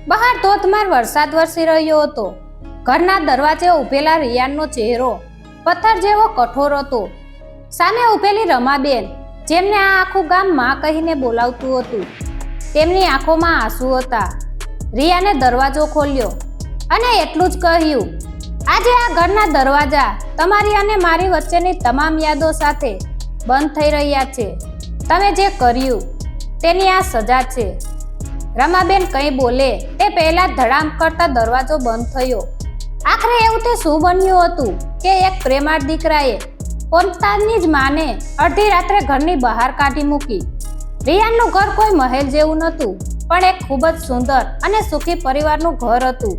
બહાર ધોધમાર વરસાદ વરસી રહ્યો હતો. ઘરના દરવાજે ઊભેલા રિયાનનો ચહેરો પથ્થર જેવો કઠોર હતો. સામે ઊભેલી રમાબેન, જેમને આ આખું ગામ માં કહીને બોલાવતું હતું, તેમની આંખોમાં આંસુ હતા. રિયાને દરવાજો ખોલ્યો અને એટલું જ કહ્યું, આજે આ ઘરના દરવાજા તમારી અને મારી વચ્ચેની તમામ યાદો સાથે બંધ થઈ રહ્યા છે. તમે જે કર્યું તેની આ સજા છે. રમાબેન કંઈ બોલે તે પહેલા ધડામ કરતા દરવાજો બંધ થયો. આખરે એવું તે શું બન્યું હતું કે એક પ્રેમાળ દીકરાએ પોતાની જ માને અડધી રાત્રે ઘરની બહાર કાઢી મૂકી. રિયાનનું ઘર કોઈ મહેલ જેવું નહોતું, પણ એક ખૂબ જ સુંદર અને સુખી પરિવારનું ઘર હતું.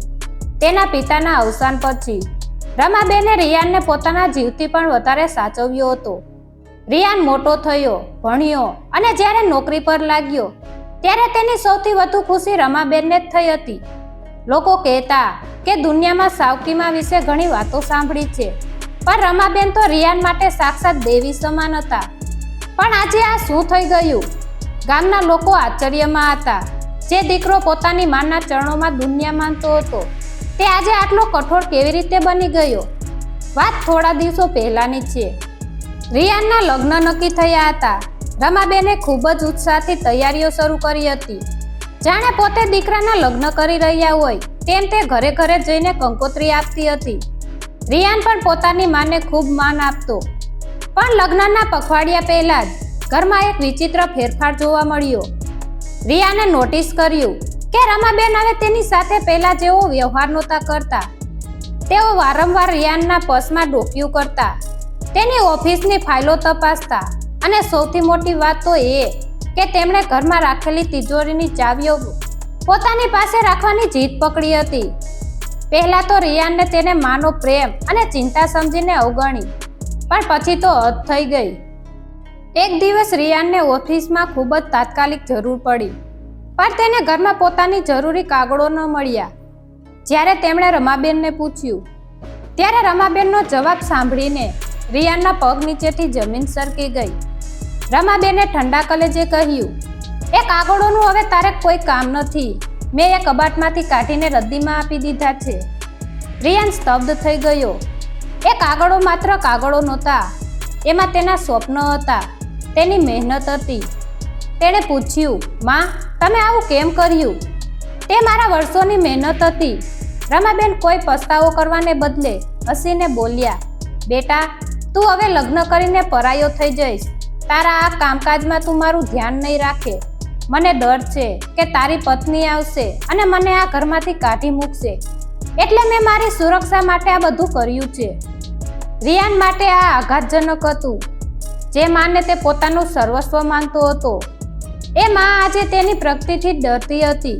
તેના પિતાના અવસાન પછી રમાબેને રિયાનને પોતાના જીવથી પણ વધારે સાચવ્યો હતો. રિયાન મોટો થયો, ભણ્યો અને જ્યારે નોકરી પર લાગ્યો ત્યારે તેની સૌથી વધુ ખુશી રમાબેનને જ થઈ હતી. લોકો કહેતા કે દુનિયામાં સાવકીમાં વિશે ઘણી વાતો સાંભળી છે, પણ રમાબેન તો રિયાન માટે સાક્ષાત દેવી સમાન હતા. પણ આજે આ શું થઈ ગયું? ગામના લોકો આશ્ચર્યમાં હતા. જે દીકરો પોતાની માના ચરણોમાં દુનિયા માનતો હતો, તે આજે આટલો કઠોર કેવી રીતે બની ગયો? વાત થોડા દિવસો પહેલાની છે. રિયાનના લગ્ન નક્કી થયા હતા. રમાબેને ખૂબ જ ઉત્સાહથી તૈયારીઓ શરૂ કરી હતી. જાણે પોતે દીકરાના લગ્ન કરી રહ્યા હોય તેમ તે ઘરે ઘરે જઈને કંકોત્રી આપતી હતી. રિયાન પણ પોતાની માને ખૂબ માન આપતો. પણ લગ્નના પખવાડિયા પહેલા જ ઘરમાં એક વિચિત્ર ફેરફાર જોવા મળ્યો. રિયાને નોટિસ કર્યું કે રમાબેન હવે તેની સાથે પહેલા જેવો વ્યવહાર નહોતા કરતા. તેઓ વારંવાર રિયાનના પર્સમાં ડોકિયું કરતા, તેની ઓફિસની ફાઇલો તપાસતા અને સૌથી મોટી વાત તો એ કે તેમણે ઘરમાં રાખેલી તિજોરીની ચાવીઓ પોતાની પાસે રાખવાની જીદ પકડી હતી. પહેલા તો રિયાનને તેને માનો પ્રેમ અને ચિંતા સમજીને અવગણી, પણ પછી તો હદ થઈ ગઈ. એક દિવસ રિયાનને ઓફિસમાં ખૂબ જ તાત્કાલિક જરૂર પડી, પણ તેને ઘરમાં પોતાની જરૂરી કાગળો ન મળ્યા. જ્યારે તેમણે રમાબેનને પૂછ્યું ત્યારે રમાબેનનો જવાબ સાંભળીને રિયાનના પગ નીચેથી જમીન સરકી ગઈ. રમાબેને ઠંડા કલેજે કહ્યું, એ કાગળોનું હવે તારે કોઈ કામ નથી. મેં એ કબાટમાંથી કાઢીને રદ્દીમાં આપી દીધા છે. રિયાન સ્તબ્ધ થઈ ગયો. એ કાગળો માત્ર કાગળો નહોતા, એમાં તેના સ્વપ્નો હતા, તેની મહેનત હતી. તેણે પૂછ્યું, માં, તમે આવું કેમ કર્યું? તે મારા વર્ષોની મહેનત હતી. રમાબેન કોઈ પસ્તાવો કરવાને બદલે હસીને બોલ્યા, બેટા, તું હવે લગ્ન કરીને પરાયો થઈ જઈશ. તારા આ કામકાજમાં તું મારું ધ્યાન નહીં રાખે. મને ડર છે કે તારી પત્ની આવશે અને મને આ ઘરમાંથી કાઢી મૂકશે. એટલે મેં મારી સુરક્ષા માટે આ બધું કર્યું છે. રિયાન માટે આ આઘાતજનક હતું. જે માને તે પોતાનું સર્વસ્વ માનતો હતો, એ માં આજે તેની પ્રગતિથી ડરતી હતી.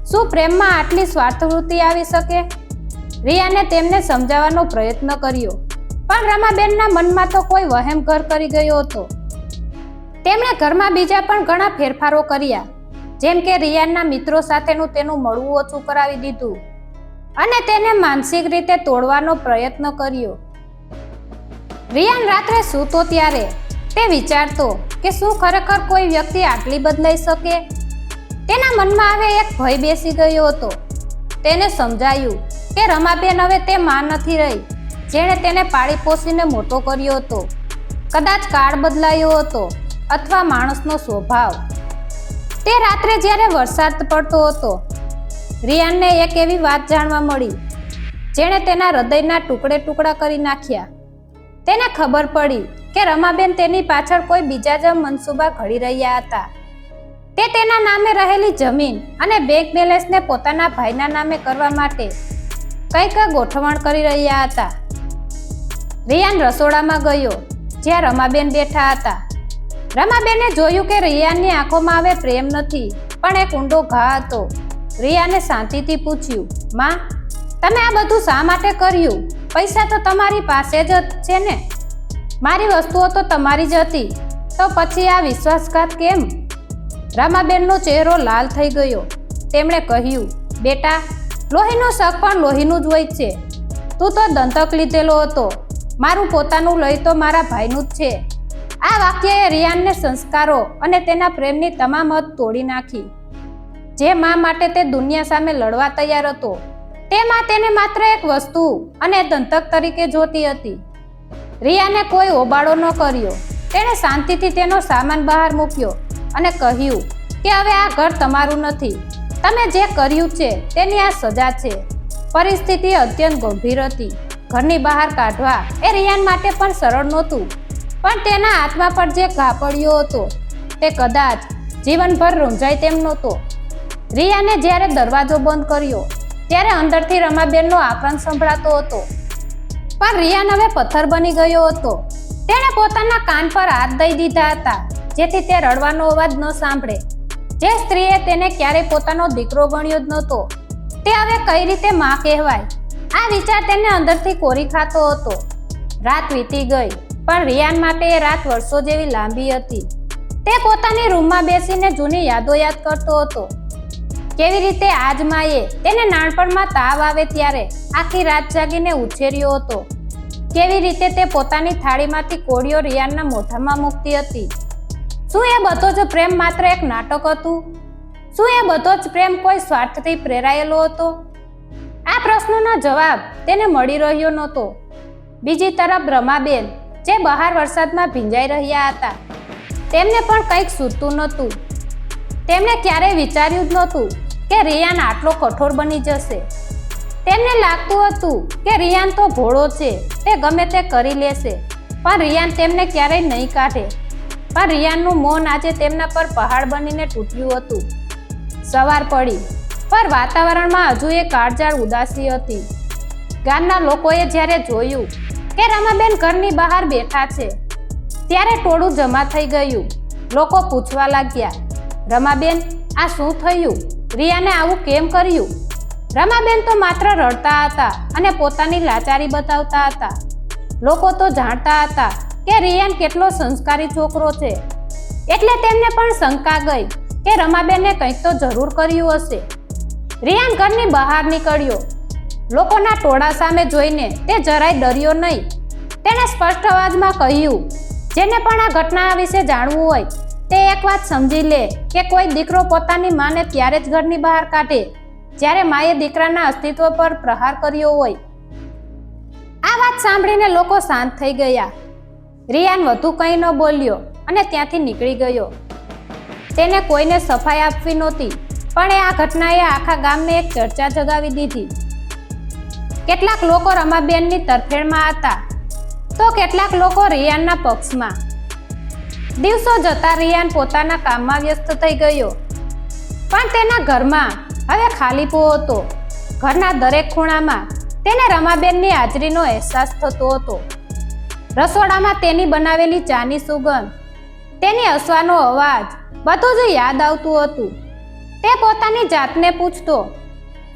શું પ્રેમમાં આટલી સ્વાર્થવૃત્તિ આવી શકે? રિયાને તેમને સમજાવવાનો પ્રયત્ન કર્યો, પણ રમાબેનના મનમાં તો કોઈ વહેમ ઘર કરી ગયો હતો. તેમણે ઘરમાં બીજા પણ ઘણા ફેરફારો કર્યા, જેમ કે રિયાનના મિત્રો સાથેનું તેનું મળવું ઓછું કરાવી દીધું અને તેને માનસિક રીતે તોડવાનો પ્રયત્ન કર્યો. રિયાન રાત્રે સૂતો ત્યારે તે વિચારતો કે શું ખરેખર કોઈ વ્યક્તિ આટલી બદલાઈ શકે? તેના મનમાં હવે એક ભય બેસી ગયો હતો. તેને સમજાયું કે રમાબેન હવે તે માં નથી રહી જેણે તેને પાળી પોસીને મોટો કર્યો હતો. કદાચ કાળ બદલાયો હતો અથવા માણસનો સ્વભાવ. તે રાત્રે જ્યારે વરસાદ પડતો હતો, રિયાનને એક એવી વાત જાણવા મળી જેણે તેના હૃદયના ટુકડે ટુકડા કરી નાખ્યા. તેને ખબર પડી કે રમાબેન તેની પાછળ કોઈ બીજા જ મનસૂબા ઘડી રહ્યા હતા. તે તેના નામે રહેલી જમીન અને બેંક બેલેન્સને પોતાના ભાઈના નામે કરવા માટે કંઈક ગોઠવણ કરી રહ્યા હતા. રિયાન રસોડામાં ગયો જ્યાં રમાબેન બેઠા હતા. રમાબેને જોયું કે રિયાનની આંખોમાં હવે પ્રેમ નથી, પણ એક ઊંડો ઘા હતો. રિયાને શાંતિથી પૂછ્યું, માં, તમે આ બધું શા માટે કર્યું? પૈસા તો તમારી પાસે જ છે ને? મારી વસ્તુઓ તો તમારી જ હતી, તો પછી આ વિશ્વાસઘાત કેમ? રમાબેનનો ચહેરો લાલ થઈ ગયો. તેમણે કહ્યું, બેટા, લોહીનો શક પણ લોહીનું જ હોય છે. તું તો દંતક લીધેલો હતો. મારું પોતાનું લઈ તો મારા ભાઈનું જ છે. આ વાક્યએ રિયાનને સંસ્કારો અને તેના પ્રેમની તમામ હદ તોડી નાખી. જે મા માટે તે દુનિયા સામે લડવા તૈયાર હતો, તે માં તેને માત્ર એક વસ્તુ અને દંતક તરીકે જોતી હતી. રિયાને કોઈ હોબાળો ન કર્યો. તેણે શાંતિથી તેનો સામાન બહાર મૂક્યો અને કહ્યું કે હવે આ ઘર તમારું નથી. તમે જે કર્યું છે તેની આ સજા છે. પરિસ્થિતિ અત્યંત ગંભીર હતી. ઘરની બહાર કાઢવા એ રિયાન માટે પણ સરળ નહોતું, પણ તેના આત્મા પર જે ઘા પડ્યો હતો તે કદાચ જીવનભર રૂંઝાય તેમ નહોતો. રિયાને જ્યારે દરવાજો બંધ કર્યો ત્યારે અંદરથી રમાબેનનો આક્રંદ સંભળાતો હતો. પણ રિયાન હવે પથ્થર બની ગયો હતો. તેણે પોતાના કાન પર હાથ દઈ દીધા હતા જેથી તે રડવાનો અવાજ ન સાંભળે. જે સ્ત્રીએ તેને ક્યારેય પોતાનો દીકરો ગણ્યો જ નહોતો, તે હવે કઈ રીતે માં કહેવાય? આ વિચાર તેને અંદરથી કોરી ખાતો હતો. રાત વીતી ગઈ, પણ રિયાન માટે એ રાત વર્ષો જેવી લાંબી હતી. તે પોતાની રૂમમાં બેસીને જૂની યાદો યાદ કરતો હતો. કેવી રીતે આજ માએ તેને નાનપણમાં તાવ આવે ત્યારે આખી રાત જાગીને ઉછેર્યો હતો. કેવી રીતે તે પોતાની થાળીમાંથી કોળીઓ રિયાનના મોઢામાં મૂકતી હતી. શું એ બધો જ પ્રેમ માત્ર એક નાટક હતું? શું એ બધો જ પ્રેમ કોઈ સ્વાર્થથી પ્રેરાયેલો હતો? આ પ્રશ્નનો જવાબ તેને મળી રહ્યો નહોતો. બીજી તરફ રમાબેન, જે બહાર વરસાદમાં ભીંજાઈ રહ્યા હતા, તેમને પણ કંઈક સૂઝતું નહોતું. તેમણે ક્યારેય વિચાર્યું જ નહોતું કે રિયાન આટલો કઠોર બની જશે. તેમને લાગતું હતું કે રિયાન તો ભોળો છે, તે ગમે તે કરી લેશે, પણ રિયાન તેમને ક્યારેય નહીં કાઢે. પણ રિયાનનું મૌન આજે તેમના પર પહાડ બનીને તૂટ્યું હતું. સવાર પડી, પણ વાતાવરણમાં હજુ એક કાળઝાળ ઉદાસી હતી. ગામના લોકોએ જ્યારે જોયું કે રમાબેન ઘરની બહાર બેઠા છે, ત્યારે ટોળું જમા થઈ ગયું. લોકો પૂછવા લાગ્યા, રમાબેન, આ શું થયું? રિયાને આવું કેમ કર્યું? રમાબેન તો માત્ર રડતા હતા અને પોતાની લાચારી બતાવતા હતા. લોકો તો જાણતા હતા કે રિયાન કેટલો સંસ્કારી છોકરો છે, એટલે તેમને પણ શંકા ગઈ કે રમાબેને કંઈક તો જરૂર કર્યું હશે. રિયાન ઘરની બહાર નીકળ્યો. લોકોના ટોળા સામે જોઈને તે જરાય ડર્યો નહીં. તેણે સ્પષ્ટ અવાજમાં કહ્યું, જેને પણ આ ઘટના વિશે જાણવું હોય તે એક વાત સમજી લે કે કોઈ દીકરો પોતાની માને ત્યારે જ ઘરની બહાર કાઢે જ્યારે માએ દીકરાના અસ્તિત્વ પર પ્રહાર કર્યો હોય. આ વાત સાંભળીને લોકો શાંત થઈ ગયા. રિયાન વધુ કંઈ ન બોલ્યો અને ત્યાંથી નીકળી ગયો. તેને કોઈને સફાઈ આપવી નહોતી, પણ આ ઘટનાએ આખા ગામને એક ચર્ચા જગાવી દીધી. કેટલાક લોકો રમાબેનની તરફેણમાં હતા, તો કેટલાક લોકો રિયાનના પક્ષમાં. દિવસો જતા રિયાન પોતાના કામમાં વ્યસ્ત થઈ ગયો, પણ તેના ઘરમાં હવે ખાલીપો હતો. ઘરના દરેક ખૂણામાં તેને રમાબેનની હાજરીનો અહેસાસ થતો હતો. રસોડામાં તેની બનાવેલી ચાની સુગંધ, તેની હસવાનો અવાજ, બધું જ યાદ આવતું હતું. તે પોતાની જાતને પૂછતો,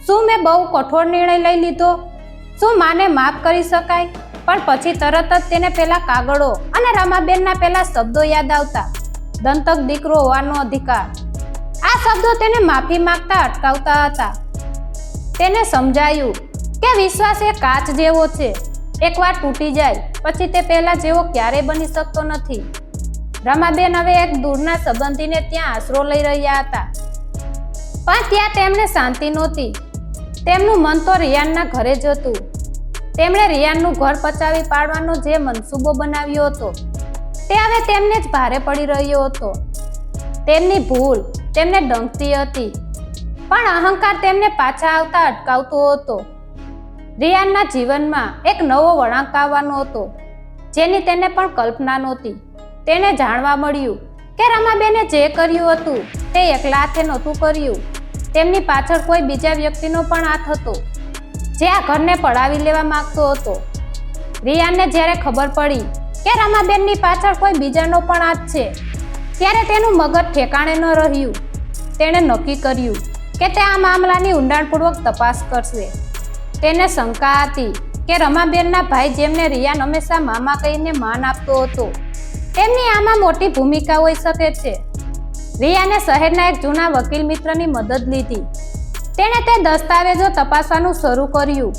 શું મેં બહુ કઠોર નિર્ણય લઈ લીધો? શું માને માફ કરી શકાય? પણ પછી તરત જ તેને પેલા કાગળો અને રમાબેનના પેલા શબ્દો યાદ આવતા, દંતક દીકરો હોવાનો અધિકાર. આ શબ્દો તેને માફી માંગતા અટકાવતા હતા. તેને સમજાયું કે વિશ્વાસ એ કાચ જેવો છે, એકવાર તૂટી જાય પછી તે પહેલા જેવો ક્યારેય બની શકતો નથી. રમાબેન હવે એક દૂરના સંબંધીને ત્યાં આશરો લઈ રહ્યા હતા, પણ ત્યાં તેમને શાંતિ નહોતી. તેમનું મન તો રિયાનના ઘરે જ હતું. તેમણે રિયાનનું ઘર પચાવી પાડવાનો જે મનસૂબો બનાવ્યો હતો તે હવે તેમને જ ભારે પડી રહ્યો હતો. તેમની ભૂલ તેમને ડંખતી હતી, પણ અહંકાર તેમને પાછા આવતા અટકાવતો હતો. રિયાનના જીવનમાં એક નવો વળાંક આવવાનો હતો, જેની તેને પણ કલ્પના નહોતી. તેને જાણવા મળ્યું કે રમાબેને જે કર્યું હતું તે એકલા હાથે નહોતું કર્યું. તેમની પાછળ કોઈ બીજા વ્યક્તિનો પણ હાથ હતો, જે આ ઘરને પડાવી લેવા માંગતો હતો. રિયાનને જ્યારે ખબર પડી કે રમાબેનની પાછળ કોઈ બીજાનો પણ હાથ છે, ત્યારે તેનું મગજ ઠેકાણે ન રહ્યું. તેણે નક્કી કર્યું કે તે આ મામલાની ઊંડાણપૂર્વક તપાસ કરશે. તેને શંકા હતી કે રમાબેનના ભાઈ, જેમને રિયાન હંમેશા મામા કહીને માન આપતો હતો, તેમની આમાં મોટી ભૂમિકા હોઈ શકે છે. રિયાને શહેરના એક જૂના વકીલ મિત્રની મદદ લીધી. તેણે તે દસ્તાવેજો તપાસવાનું શરૂ કર્યું,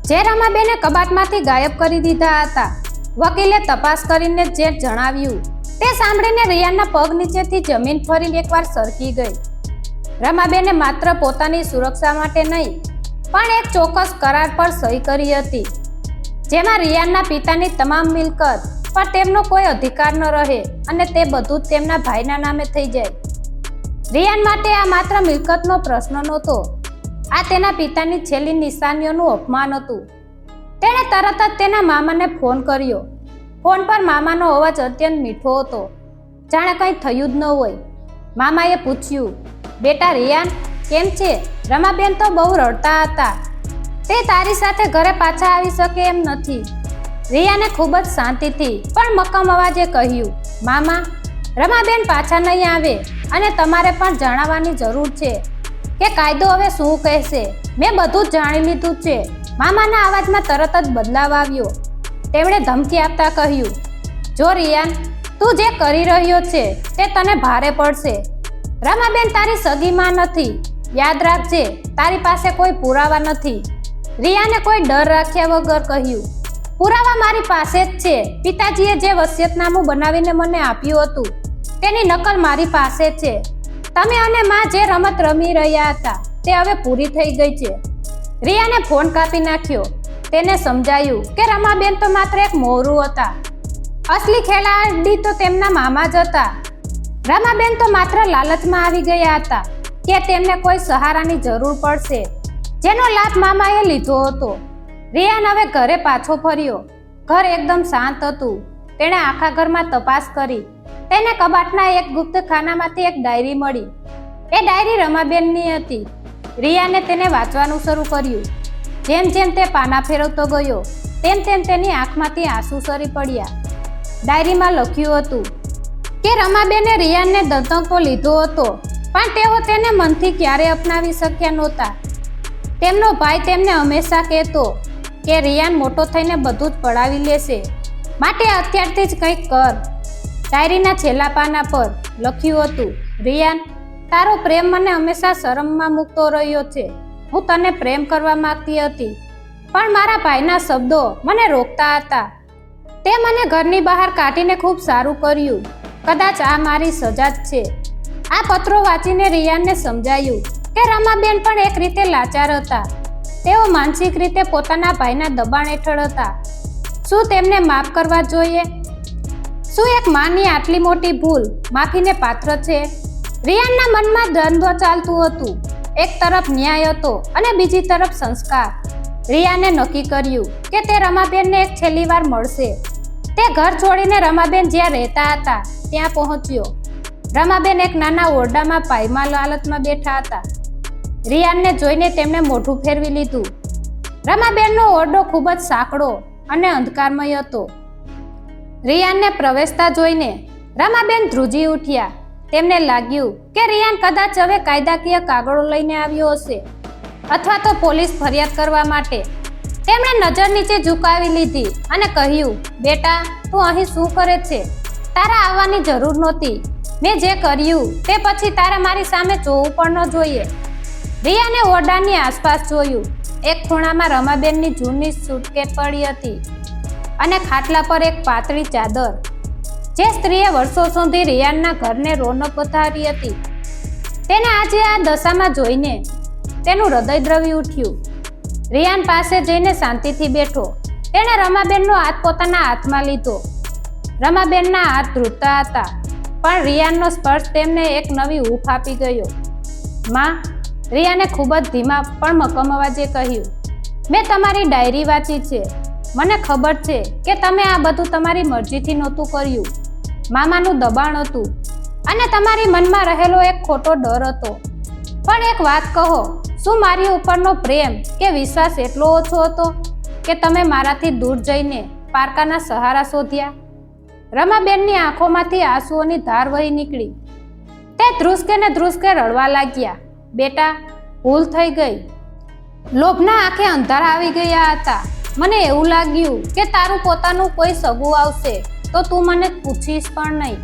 જે રમાબેને કબાટમાંથી ગાયબ કરી દીધા હતા. વકીલે તપાસ કરીને જે જણાવ્યું તે સાંભળીને રિયાનના પગ નીચેથી જમીન ફરીને એકવાર સરકી ગઈ. રમાબેને માત્ર પોતાની સુરક્ષા માટે નહીં પણ એક ચોક્કસ કરાર પર સહી કરી હતી, જેમાં રિયાનના પિતાની તમામ મિલકત પર તેમનો કોઈ અધિકાર ન રહે અને તે બધું જ તેમના ભાઈના નામે થઈ જાય. રિયાન માટે આ માત્ર મિલકતનો પ્રશ્ન નહોતો, આ તેના પિતાની છેલ્લી નિશાનીઓનું અપમાન હતું. તેણે તરત જ તેના મામાને ફોન કર્યો. ફોન પર મામાનો અવાજ અત્યંત મીઠો હતો, જાણે કંઈ થયું જ ન હોય. મામાએ પૂછ્યું, બેટા રિયાન કેમ છે? રમાબેન તો બહુ રડતા હતા. તે તારી સાથે ઘરે પાછા આવી શકે એમ નથી. રિયાને ખૂબ જ શાંતિથી પણ મક્કમ અવાજે કહ્યું, મામા, રમાબેન પાછા નહીં આવે અને તમારે પણ જાણવાની જરૂર છે કે કાયદો હવે શું કહેશે. મેં બધું જ જાણી લીધું છે. મામાના અવાજમાં તરત જ બદલાવ આવ્યો. તેમણે ધમકી આપતા કહ્યું, જો રિયાન, તું જે કરી રહ્યો છે તે તને ભારે પડશે. રમાબેન તારી સગી માં નથી. યાદ રાખજે, તારી પાસે કોઈ પુરાવા નથી. રિયાને કોઈ ડર રાખ્યા વગર કહ્યું, પુરાવા મારી પાસે જ છે. પિતાજીએ જે વસિયતનામું બનાવીને મને આપ્યું હતું તેની નકલ મારી પાસે છે. તમે અને માં જે રમત રમી રહ્યા હતા તે હવે પૂરી થઈ ગઈ છે. રિયાને ફોન કાપી નાખ્યો. તેને સમજાયું કે રમાબેન તો માત્ર એક મોરું હતા. અસલી ખેલાડી તો તેમના મામા જ હતા. રમાબેન તો માત્ર લાલચમાં આવી ગયા હતા કે તેમને કોઈ સહારાની જરૂર પડશે, જેનો લાભ મામાએ લીધો હતો. રિયાન હવે ઘરે પાછો ફર્યો. ઘર એકદમ શાંત હતું. તેણે આખા ઘરમાં તપાસ કરી. તેને કબાટના એક ગુપ્ત ખાનામાંથી એક ડાયરી મળી. એ ડાયરી રમાબેનની હતી. રિયાને તેને વાંચવાનું શરૂ કર્યું. જેમ જેમ તે પાના ફેરવતો ગયો તેમ તેમ તેની આંખમાંથી આંસુ સરી પડ્યા. ડાયરીમાં લખ્યું હતું કે રમાબેને રિયાનને દત્તક લીધો હતો, પણ તેઓ તેને મનથી ક્યારે અપનાવી શક્યા નહોતા. તેમનો ભાઈ તેમને હંમેશા કહેતો કે રિયાન મોટો થઈને બધું જ પડાવી લેશે, માટે અત્યારથી જ કંઈક કર. ડાયરીના છેલ્લા પાના પર લખ્યું હતું, રિયાન, તારો પ્રેમ મને હંમેશા શરમમાં મૂકતો રહ્યો છે. હું તને પ્રેમ કરવા માંગતી હતી, પણ મારા ભાઈના શબ્દો મને રોકતા હતા. તે મને ઘરની બહાર કાઢીને ખૂબ સારું કર્યું. કદાચ આ મારી સજા જ છે. આ પત્રો વાંચીને રિયાનને સમજાયું કે રમાબેન પણ એક રીતે લાચાર હતા. તેઓ માનસિક રીતે પોતાના ભાઈના દબાણ હેઠળ હતા. શું તેમને માફ કરવા જોઈએ? શું એક માની આટલી મોટી ભૂલ માફીને પાત્ર છે? રિયાનના મનમાં દ્વંદ્વ ચાલતું હતું. એક તરફ ન્યાય હતો અને બીજી તરફ સંસ્કાર. રિયાને નક્કી કર્યું કે તે રમાબેનને એક છેલ્લી વાર મળશે. તે ઘર છોડીને રમાબેન જ્યાં રહેતા હતા ત્યાં પહોંચ્યો. રમાબેન એક નાના ઓરડામાં પાયમાલ હાલતમાં બેઠા હતા. રિયાનને જોઈને તેમણે મોઢું ફેરવી લીધું. રમાબેનનો ઓરડો ખૂબ જ સાંકડો અને અંધકારમય હતો. રિયાનને પ્રવેશતા જોઈને રમાબેન ધ્રુજી ઉઠ્યા. તેમને લાગ્યું કે રિયાન કદાચ હવે કાયદાકીય કાગળો લઈને આવ્યો હશે અથવા તો પોલીસ ફરિયાદ કરવા માટે. તેમણે નજર નીચે ઝુકાવી લીધી અને કહ્યું, બેટા, તું અહીં શું કરે છે? તારા આવવાની જરૂર નહોતી. મેં જે કર્યું તે પછી તારે મારી સામે જોવું પણ ન જોઈએ. રિયાને ઓરડાની આસપાસ જોયું. એક ખૂણામાં રમાબેનની જૂની સૂટકેસ પડી હતી અને ખાટલા પર એક પાતળી ચાદર, જે સ્ત્રીએ વર્ષો સુધી રિયાનના ઘરને રોનક વધારી હતી. તેને આજે આ દશામાં જોઈને તેનું હૃદય દ્રવી ઉઠ્યું. રિયાન પાસે જઈને શાંતિથી બેઠો. તેણે રમાબેનનો હાથ પોતાના હાથમાં લીધો. રમાબેનના હાથ ધ્રુજતા હતા, પણ રિયાનનો સ્પર્શ તેમને એક નવી હૂંફ આપી ગયો. માં, રિયાને ખૂબ જ ધીમા પણ મક્કમ અવાજે કહ્યું, મેં તમારી ડાયરી વાંચી છે. મને ખબર છે કે તમે આ બધું તમારી મરજીથી નહોતું કર્યું. મામાનું દબાણ હતું અને તમારી મનમાં રહેલો એક ખોટો ડર હતો. પણ એક વાત કહો, શું મારી ઉપરનો પ્રેમ કે વિશ્વાસ એટલો ઓછો હતો કે તમે મારાથી દૂર જઈને પારકાના સહારા શોધ્યા? રમાબેનની આંખોમાંથી આંસુઓની ધાર વહી નીકળી. તે ધ્રુસકે ને ધ્રુસકે રડવા લાગ્યા. બેટા, ભૂલ થઈ ગઈ. લોભના આંખે અંધારા આવી ગયા હતા. મને એવું લાગ્યું કે તારું પોતાનું કોઈ સગું આવશે તો તું મને પૂછીશ પણ નહીં.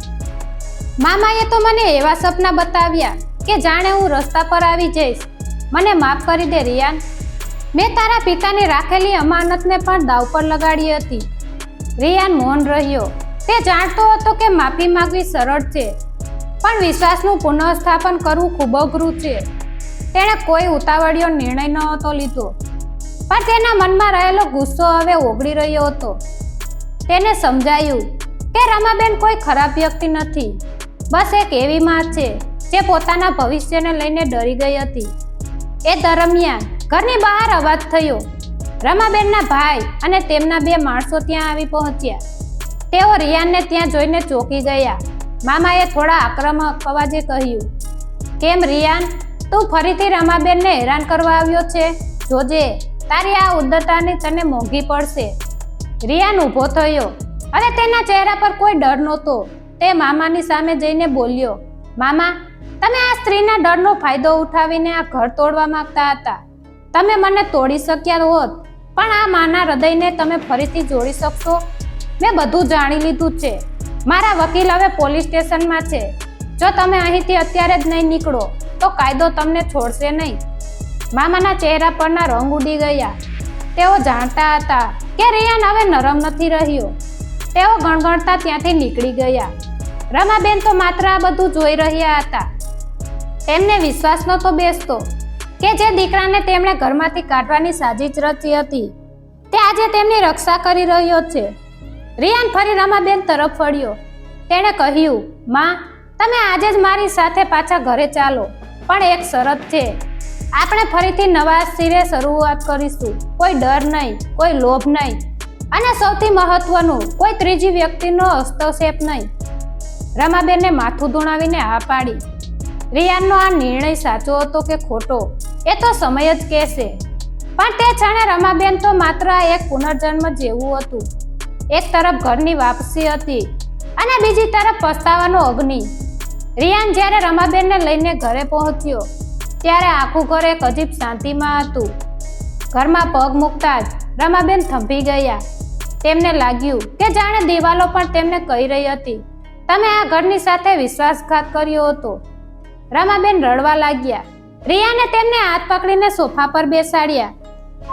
મામાએ તો મને એવા સપના બતાવ્યા કે જાણે હું રસ્તા પર આવી જઈશ. મને માફ કરી દે રિયાન. મેં તારા પિતાની રાખેલી અમાનતને પણ દાવ પર લગાડી હતી. રિયાન મૌન રહ્યો. તે જાણતો હતો કે માફી માંગવી સરળ છે, પણ વિશ્વાસનું પુનઃસ્થાપન કરવું ખૂબ અઘરું છે. તેણે કોઈ ઉતાવળિયો નિર્ણય નહોતો લીધો, પણ તેના મનમાં રહેલો ગુસ્સો હવે ઓગળી રહ્યો હતો. તેને સમજાયું કે રમાબેન કોઈ ખરાબ વ્યક્તિ નથી, બસ એક એવી માં છે જે પોતાના ભવિષ્યને લઈને ડરી ગઈ હતી. એ દરમિયાન ઘરની બહાર અવાજ થયો. રમાબેનના ભાઈ અને તેમના 2 માણસો ત્યાં આવી પહોંચ્યા. તેઓ રિયાનને ત્યાં જોઈને ચોંકી ગયા. મામાએ થોડા આક્રમક અવાજે કહ્યું, કેમ રિયાન, તું ફરીથી રમાબેનને હેરાન કરવા આવ્યો છે? જોજે, તારી આ ઉદ્ધતાની તને મોંઘી પડશે. રિયાન ઊભો થયો. હવે તેના ચહેરા પર કોઈ ડર નહોતો. તે મામાની સામે જઈને બોલ્યો, મામા, તમે આ સ્ત્રીના ડરનો ફાયદો ઉઠાવીને આ ઘર તોડવા માંગતા હતા. તમે મને તોડી શક્યા હોત, પણ આ માના હૃદયને તમે ફરીથી જોડી શકશો? મેં બધું જાણી લીધું છે. મારા વકીલ હવે પોલીસ સ્ટેશનમાં છે. જો તમે અહીંથી અત્યારે જ નહીં નીકળો તો કાયદો તમને છોડશે નહીં. મામાના ચહેરા પરના રંગ ઉડી ગયા. તેઓ જાણતા હતા કે રિયાન હવે નરમ નથી રહ્યો. તેઓ ગણગણતા ત્યાંથી નીકળી ગયા. રમાબેન તો માત્ર આ બધું જોઈ રહ્યા હતા. તેમને વિશ્વાસ નહોતો બેસતો કે જે દીકરાને તેમણે ઘરમાંથી કાઢવાની સાજિશ રચી હતી તે આજે તેમની રક્ષા કરી રહ્યો છે. રિયાન ફરી રમાબેન તરફ વળ્યો. તેણે કહ્યું, માં, તમે આજે જ મારી સાથે પાછા ઘરે ચાલો, પણ એક શરત છે. આપણે ફરીથી નવા સિરે શરૂઆત કરીશું. કોઈ ડર નહીં, કોઈ લોભ નહીં, અને સૌથી મહત્વનું, કોઈ ત્રીજી વ્યક્તિનો હસ્તક્ષેપ નહીં. રમાબેનને માથું ધુણાવીને હા પાડી. રિયાનનો આ નિર્ણય સાચો હતો કે ખોટો એ તો સમય જ કહેશે, પણ તે ક્ષણે રમાબેન તો માત્ર એક પુનર્જન્મ જેવું હતું. એક તરફ ઘરની વાપસી હતી અને બીજી તરફ પસ્તાવાનો અગ્નિ. રિયાન જ્યારે રમાબેનને લઈને ઘરે પહોંચ્યો ત્યારે આખું ઘર એક અજીબ શાંતિમાં હતું. ઘરમાં પગ મૂકતા જ રમાબેન થંભી ગયા. તેમને લાગ્યું કે જાણે દિવાલો પણ તેમને કહી રહી હતી, તમે આ ઘરની સાથે વિશ્વાસઘાત કર્યો હતો. રમાબેન રડવા લાગ્યા. રિયાને તેમને હાથ પકડીને સોફા પર બેસાડ્યા.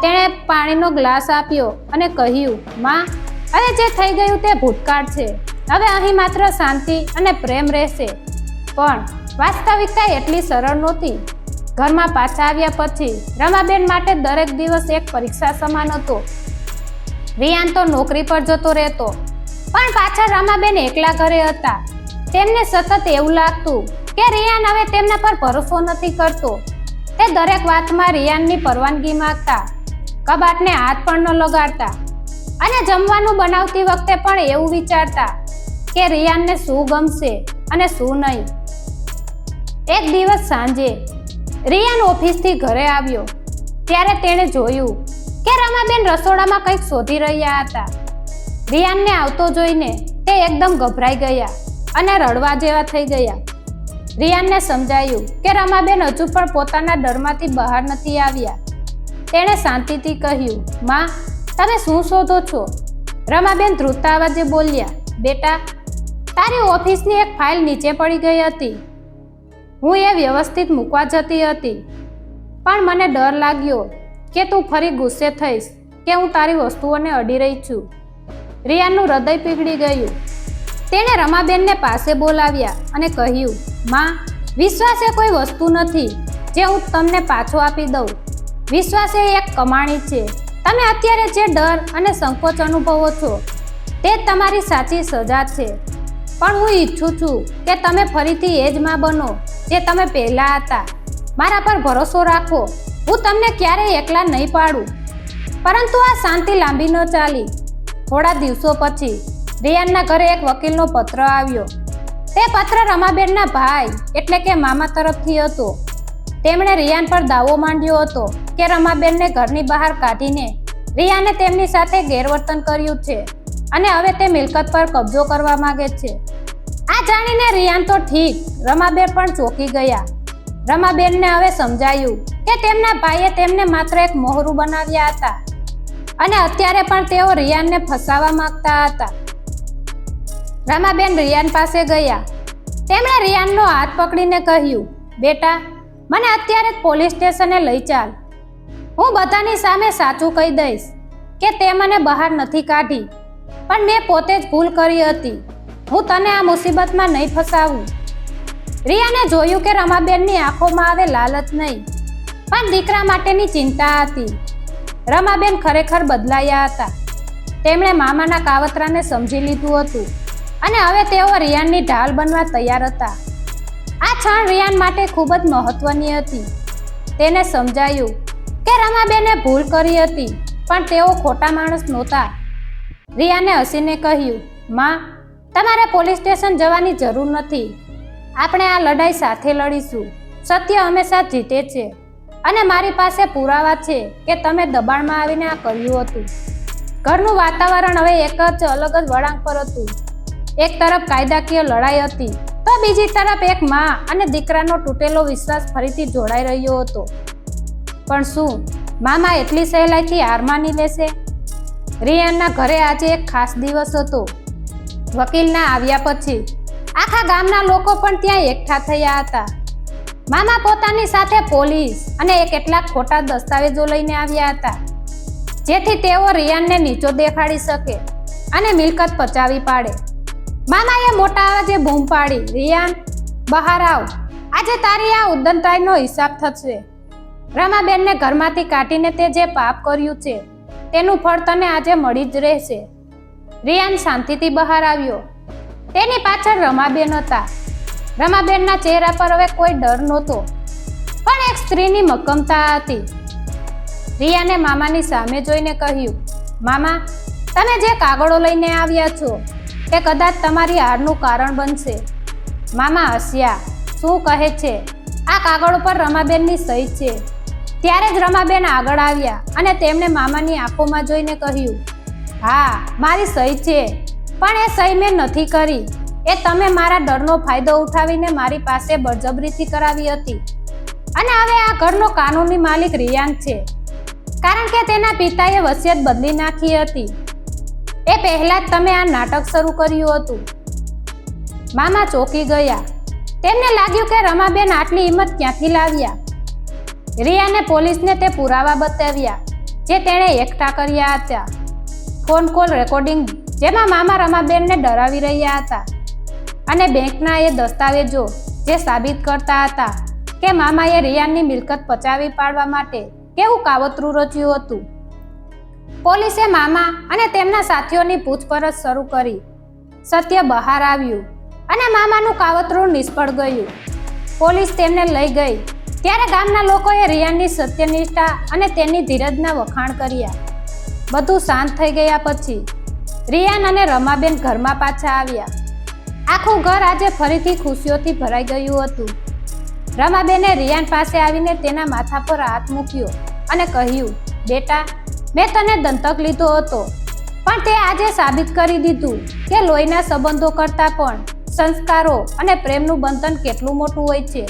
તેણે પાણીનો ગ્લાસ આપ્યો અને કહ્યું, માં, હવે જે થઈ ગયું તે ભૂતકાળ છે. હવે અહીં માત્ર શાંતિ અને પ્રેમ રહેશે. પણ વાસ્તવિકતા એટલી સરળ નહોતી. ઘરમાં પાછા આવ્યા પછી રમાબેન માટે દરેક દિવસ એક પરીક્ષા સમાન હતો. રિયાન તો નોકરી પર જતો રહેતો, પણ પાછળ રમાબેન એકલા ઘરે હતા. તેમને સતત એવું લાગતું કે રિયાન હવે તેમના પર ભરોસો નથી કરતો. તે દરેક વાતમાં રિયાનની પરવાનગી માંગતા, કબાટને હાથ પણ ન લગાડતા, અને જમવાનું બનાવતી વખતે પણ એવું વિચારતા કે રિયાનને શું ગમશે અને શું નહીં. એક દિવસ સાંજે રિયાન ઓફિસથી ઘરે આવ્યો ત્યારે તેણે જોયું કે રમાબેન રસોડામાં કંઈક શોધી રહ્યા હતા. રિયાનને આવતો જોઈને તે એકદમ ગભરાઈ ગયા અને રડવા જેવા થઈ ગયા. રિયાનને સમજાયું કે રમાબેન હજુ પણ પોતાના ડરમાંથી બહાર નથી આવ્યા. તેણે શાંતિથી કહ્યું, માં, તમે શું શોધો છો? રમાબેન ધ્રુજતા અવાજે બોલ્યા, બેટા, તારી ઓફિસની એક ફાઇલ નીચે પડી ગઈ હતી. હું એ વ્યવસ્થિત મૂકવા જતી હતી, પણ મને ડર લાગ્યો કે તું ફરી ગુસ્સે થઈશ કે હું તારી વસ્તુઓને અડી રહી છું. રિયાનનું હૃદય પીગળી ગયું. તેણે રમાબેનને પાસે બોલાવ્યા અને કહ્યું, માં, વિશ્વાસ એ કોઈ વસ્તુ નથી જે હું તમને પાછો આપી દઉં. વિશ્વાસ એ એક કમાણી છે. તમે અત્યારે જે ડર અને સંકોચ અનુભવો છો તે જ તમારી સાચી સજા છે. પણ હું ઈચ્છું છું કે તમે ફરીથી એ જ માં બનો જે તમે પહેલાં હતા. મારા પર ભરોસો રાખો. હું તમને ક્યારેય એકલા નહીં પાડું. પરંતુ આ શાંતિ લાંબી ન ચાલી. થોડા દિવસો પછી રિયાનના ઘરે એક વકીલનો પત્ર આવ્યો. તે પત્ર રમાબેનના ભાઈ એટલે કે મામા તરફથી હતો. તેમણે રિયાન પર દાવો માંડ્યો હતો કે રમાબેનને ઘરની બહાર કાઢીને રિયાને તેમની સાથે ગેરવર્તન કર્યું છે અને હવે તે મિલકત પર કબજો કરવા માંગે છે. આ જાણીને રિયાન તો ઠીક, રમાબેન પણ ચોંકી ગયા. રમાબેનને હવે સમજાયું કે તેમના ભાઈએ તેમને માત્ર એક મોહરું બનાવ્યા હતા અને અત્યારે પણ તેઓ રિયાનને ફસાવવા માંગતા હતા. રમાબેન રિયાન પાસે ગયા. તેમણે રિયાનનો હાથ પકડીને કહ્યું, બેટા, મને અત્યારે જ પોલીસ સ્ટેશને લઈ ચાલ. હું બધાની સામે સાચું કહી દઈશ કે તે મને બહાર નથી કાઢી, પણ મેં પોતે જ ભૂલ કરી હતી. હું તને આ મુસીબતમાં નહીં ફસાવું. રિયાને જોયું કે રમાબેનની આંખોમાં હવે લાલચ નહીં, પણ દીકરા માટેની ચિંતા હતી. રમાબેન ખરેખર બદલાયા હતા. તેમણે મામાના કાવતરાને સમજી લીધું હતું અને હવે તેઓ રિયાનની ઢાલ બનવા તૈયાર હતા. આ ક્ષણ રિયાન માટે ખૂબ જ મહત્વની હતી. તેને સમજાયું કે રમાબેને ભૂલ કરી હતી, પણ તેઓ ખોટા માણસ નહોતા. રિયાને હસીને કહ્યું, માં, તમારે પોલીસ સ્ટેશન જવાની જરૂર નથી. આપણે આ લડાઈ સાથે લડીશું. સત્ય હંમેશા જીતે છે અને મારી પાસે પુરાવા છે કે તમે દબાણમાં આવીને આ કર્યું હતું. ઘરનું વાતાવરણ હવે એક જ અલગ જ વળાંક પર હતું. એક તરફ કાયદાકીય લડાઈ હતી, તો બીજી તરફ એક માં અને દીકરાનો તૂટેલો વિશ્વાસ ફરીથી જોડાઈ રહ્યો હતો. પણ શું મામા એટલી સહેલાઈથી હાર માની લેશે? રિયાનના ઘરે આજે એક ખાસ દિવસ હતો. વકીલના આવ્યા પછી આખા ગામના લોકો પણ ત્યાં એકઠા થયા હતા. મામા પોતાની સાથે પોલીસ અને કેટલાક ખોટા દસ્તાવેજો લઈને આવ્યા હતા, જેથી તેઓ રિયાનને નીચો દેખાડી શકે અને મિલકત પચાવી પાડે. મામાએ મોટા અવાજે બૂમ પાડી, રિયાન, બહાર આવ. આજે તારી આ ઉદ્દંતાઈનો હિસાબ થશે. રમાબેનને ઘરમાંથી કાઢીને તે જે પાપ કર્યું છે તેનું ફળ તને આજે મળી જ રહેશે. રિયાન શાંતિથી બહાર આવ્યો. તેની પાછળ રમાબેન હતા. રમાબેનના ચહેરા પર હવે કોઈ ડર નહોતો, પણ એક સ્ત્રીની મક્કમતા હતી. રિયાને મામાની સામે જોઈને કહ્યું, મામા, તમે જે કાગળો લઈને આવ્યા છો તે કદાચ તમારી હારનું કારણ બનશે. મામા હસ્યા. શું કહે છે? આ કાગળો પર રમાબેનની સહી છે. ત્યારે જ રમાબેન આગળ આવ્યા અને તેમણે મામાની આંખોમાં જોઈને કહ્યું, હા, મારી સહી છે, પણ એ સહી મેં નથી કરી. એ તમે મારા ડરનો ફાયદો ઉઠાવીને મારી પાસે બળજબરીથી કરાવી હતી. અને હવે આ ઘરનો કાનૂની માલિક રિયાન છે, કારણ કે તેના પિતાએ વસિયત બદલી નાખી હતી. એ પહેલા જ તમે આ નાટક શરૂ કર્યું હતું. મામા ચોંકી ગયા. તેમને લાગ્યું કે રમાબેન આટલી હિંમત ક્યાંથી લાવ્યા. રિયાને પોલીસને તે પુરાવા બતાવ્યા જે તેણે એકઠા કર્યા હતા. ફોન કોલ રેકોર્ડિંગ જેમાં મામા રમાબેનને ડરાવી રહ્યા હતા, અને બેંકના એ દસ્તાવેજો જે સાબિત કરતા હતા કે મામાએ રિયાનની મિલકત પચાવી પાડવા માટે કેવું કાવતરું રચ્યું હતું. પોલીસે મામા અને તેમના સાથીઓની પૂછપરછ શરૂ કરી. સત્ય બહાર આવ્યું અને મામાનું કાવતરું નિષ્ફળ ગયું. પોલીસ તેમને લઈ ગઈ ત્યારે ગામના લોકોએ રિયાનની સત્યનિષ્ઠા અને તેની ધીરજના વખાણ કર્યા. બધું શાંત થઈ ગયા પછી રિયાન અને રમાબેન ઘરમાં પાછા આવ્યા. આખું ઘર આજે ફરીથી ખુશીઓથી ભરાઈ ગયું હતું. રમાબેને રિયાન પાસે આવીને તેના માથા પર હાથ મૂક્યો અને કહ્યું, બેટા, મેં તને દંતક લીધો હતો, પણ તે આજે સાબિત કરી દીધું કે લોહીના સંબંધો કરતાં પણ સંસ્કારો અને પ્રેમનું બંધન કેટલું મોટું હોય છે.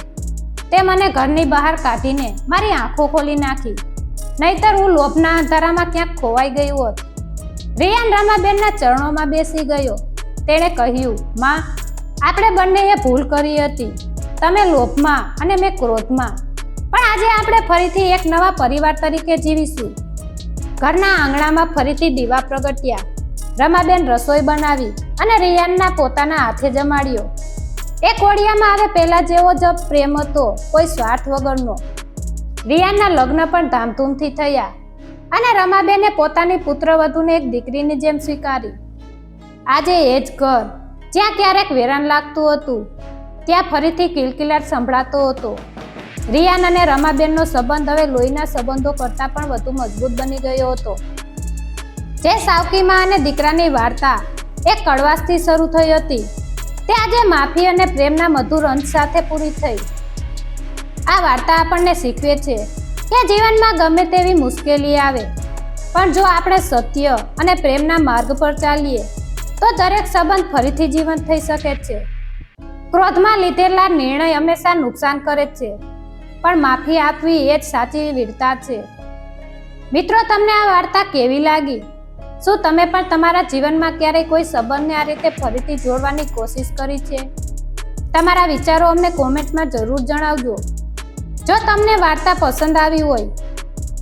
તે મને ઘરની બહાર કાઢીને મારી આંખો ખોલી નાખી, નહીતર હું લોભના અંધારામાં ક્યાંક ખોવાઈ ગયું હોત. રિયાન રમાબેનના ચરણોમાં બેસી ગયો. તેણે કહ્યું, માં, આપણે બંનેએ ભૂલ કરી હતી. તમે લોભમાં અને મેં ક્રોધમાં, પણ આજે આપણે ફરીથી એક નવા પરિવાર તરીકે જીવીશું. ઘરના આંગણામાં ફરીથી દીવા પ્રગટ્યા. રમાબેન રસોઈ બનાવી અને રિયાનના પોતાના હાથે જમાડ્યો. એ કોડિયામાં હવે પહેલા જેવો જ પ્રેમ હતો, કોઈ સ્વાર્થ વગરનો. રિયાનના લગ્ન પણ ધામધૂમથી થયા અને રમાબેને પોતાની પુત્રવધૂને એક દીકરીની જેમ સ્વીકારી. આજે એ જ ઘર જ્યાં ક્યારેક વેરાન લાગતું હતું, ત્યાં ફરીથી કિલકિલાટ સંભળાતો હતો. રિયાન અને રમાબેનનો સંબંધ હવે લોહીના સંબંધો કરતાં પણ વધુ મજબૂત બની ગયો હતો. જે સાવકીમાં અને દીકરાની વાર્તા એક કડવાશથી શરૂ થઈ હતી, તે આજે માફી અને પ્રેમના મધુર અંશ સાથે પૂરી થઈ. આ વાર્તા આપણને શીખવે છે કે જીવનમાં ગમે તેવી મુશ્કેલી આવે, પણ જો આપણે સત્ય અને પ્રેમના માર્ગ પર ચાલીએ તો દરેક સંબંધ ફરીથી જીવંત થઈ શકે છે. ક્રોધમાં લીધેલા નિર્ણય હંમેશા નુકસાન કરે છે, પણ માફી આપવી એ જ સાચી વીરતા છે. મિત્રો, તમને આ વાર્તા કેવી લાગી? શું તમે પણ તમારા જીવનમાં ક્યારેય કોઈ સંબંધને આ રીતે ફરીથી જોડવાની કોશિશ કરી છે? તમારા વિચારો અમને કોમેન્ટમાં જરૂર જણાવજો. જો તમને વાર્તા પસંદ આવી હોય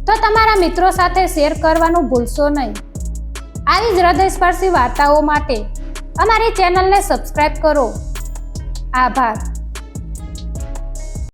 તો તમારા મિત્રો સાથે શેર કરવાનું ભૂલશો નહીં. આવી જ હૃદયસ્પર્શી વાર્તાઓ માટે અમારી ચેનલને સબસ્ક્રાઇબ કરો. આભાર.